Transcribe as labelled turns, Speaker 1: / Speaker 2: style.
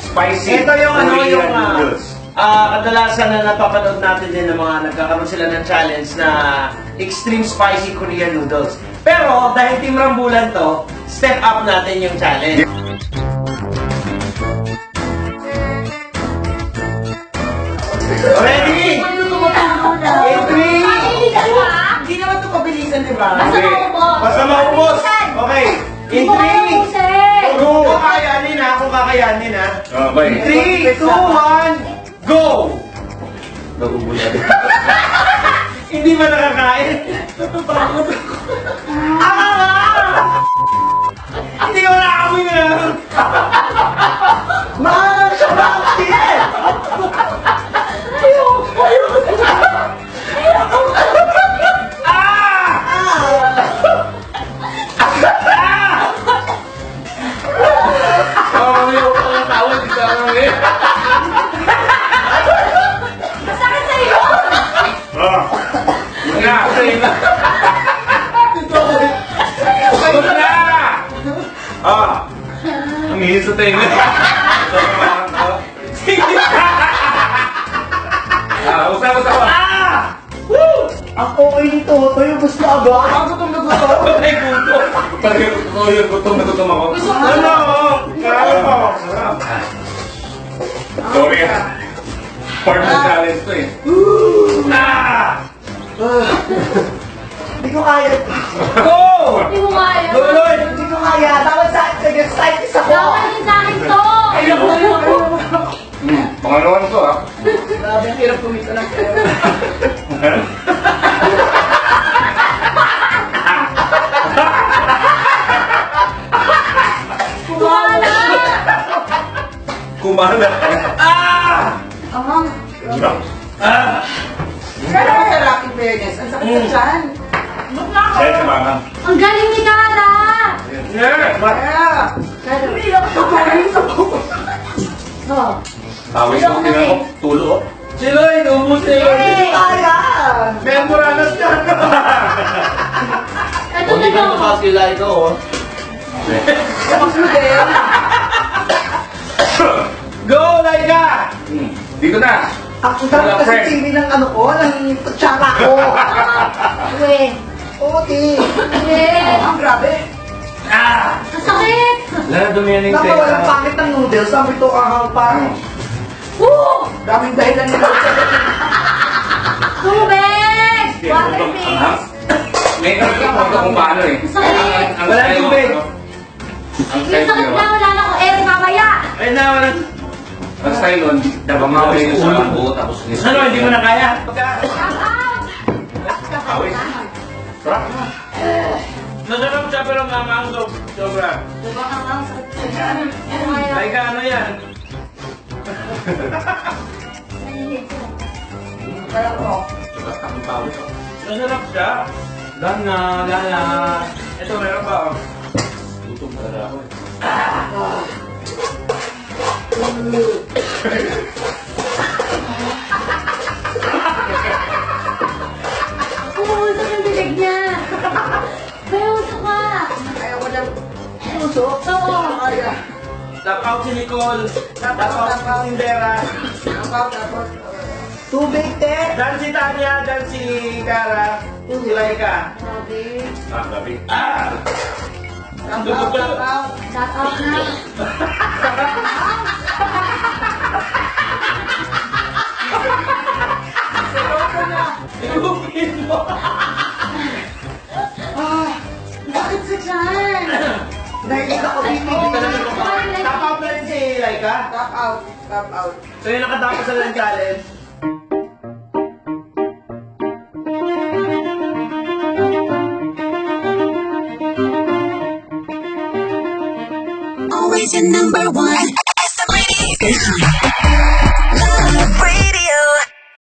Speaker 1: Spicy.
Speaker 2: Ito yung ano,
Speaker 1: Korean
Speaker 2: yung
Speaker 1: noodles.
Speaker 2: kadalasan na napapanood natin din ng mga nagkakaroon sila ng challenge na extreme spicy Korean noodles. Pero dahil Team Rambulan to, step up natin yung challenge. Ready? In 3. Hindi naman ito pabilisan, di ba?
Speaker 3: Basta maubos.
Speaker 2: Basta maubos. Okay. In 3. Kung kakayanin ha, kung kakayanin ha.
Speaker 1: Okay.
Speaker 2: 3, 2, 1, go!
Speaker 1: Nagubulan.
Speaker 2: Hindi ba nakakain? Hindi ko nakakamoy na lang. Mahal siya bakit?
Speaker 3: Masakit sa'yo!
Speaker 1: Ang hihis sa tenga. Usawa.
Speaker 2: Ang okay nito, tayo basta ba? Ang gutom na gutom.
Speaker 1: Ay, gutom. Parang gutom na gutom ako.
Speaker 2: Ano? Kaya mo.
Speaker 1: Sorry ah. Part ng challenge to eh.
Speaker 2: Hindi ko kaya.
Speaker 1: Go!
Speaker 3: Hindi mo kaya.
Speaker 2: Lord, hindi ko kaya. Dapat sa akin, nag-excited ako.
Speaker 3: Bawal din sa akin to! Ayoko na ako.
Speaker 1: Pangalawa to ah.
Speaker 2: Grabe, ang hirap kumita ng pera.
Speaker 3: Kumana!
Speaker 1: Kumana.
Speaker 3: Ahang.
Speaker 2: Pero masarap in fairness. Ang sakit sa tiyan. Ba't na ako?
Speaker 1: Dahil sa mga.
Speaker 3: Ang galing ni Kara!
Speaker 2: Hindi ako tutuloy sa buko.
Speaker 3: Oh.
Speaker 1: Tawag ko, tingnan ko, tulo.
Speaker 2: Siloy, ubus nilo. Hindi kaya. Memoranas ka.
Speaker 3: Ito na lang.
Speaker 2: sila ito, oh. Go, Laika!
Speaker 1: Dito na.
Speaker 4: Ang dami
Speaker 1: Wala,
Speaker 4: kasi
Speaker 1: friend.
Speaker 4: TV ng ano ko, ng kutsara ko.
Speaker 3: Uwe.
Speaker 4: Oo, ti.
Speaker 3: Uwe.
Speaker 4: Ang grabe.
Speaker 3: Ang sakit!
Speaker 1: Lala, dumiyan yung
Speaker 4: Napawalang pangit ng noodles. Sabi ito, parang
Speaker 3: Woo!
Speaker 4: daming dahilan nila.
Speaker 3: Tubig! Water please!
Speaker 1: May nakikita ko kung paano eh.
Speaker 3: Sakit!
Speaker 2: Wala tubig.
Speaker 1: Ang
Speaker 3: Yung
Speaker 1: style
Speaker 3: sakit
Speaker 1: nyo.
Speaker 3: na wala na akong air mamaya!
Speaker 2: Ay na, wala.
Speaker 1: Ang style nun, dapat mawin yung sa buo tapos
Speaker 2: Ano, hindi mo na kaya?
Speaker 1: Awit.
Speaker 2: Masarap siya pero mamang sobra.
Speaker 4: Diba ang sakit sa tiyan?
Speaker 2: Laika, ano yan?
Speaker 4: Kaya ko.
Speaker 2: Masarap siya. Lana. Ito, meron pa, oh.
Speaker 1: Gutom talaga ako eh.
Speaker 3: Umuusok yung bibig niya! Kaya usok ka!
Speaker 4: Kaya ko lang. Puso.
Speaker 3: Oo!
Speaker 4: Kaya.
Speaker 2: Tap out si Nicole. Tap out si Sindera.
Speaker 4: Tapos. Tubig, te.
Speaker 2: Dan si Tanya, dan si Kara. Si Laika.
Speaker 3: Grabe.
Speaker 1: Gabi.
Speaker 2: Ang dugog ka.
Speaker 3: Shout out na!
Speaker 2: Tinugin mo.
Speaker 3: Bakit sa tiyan?
Speaker 4: Nakikita ko dito.
Speaker 2: Tap out na rin si Laika.
Speaker 4: Tap out. Tap out.
Speaker 2: So yun nakatapos na ng challenge.
Speaker 5: Always your number one. Love Radio.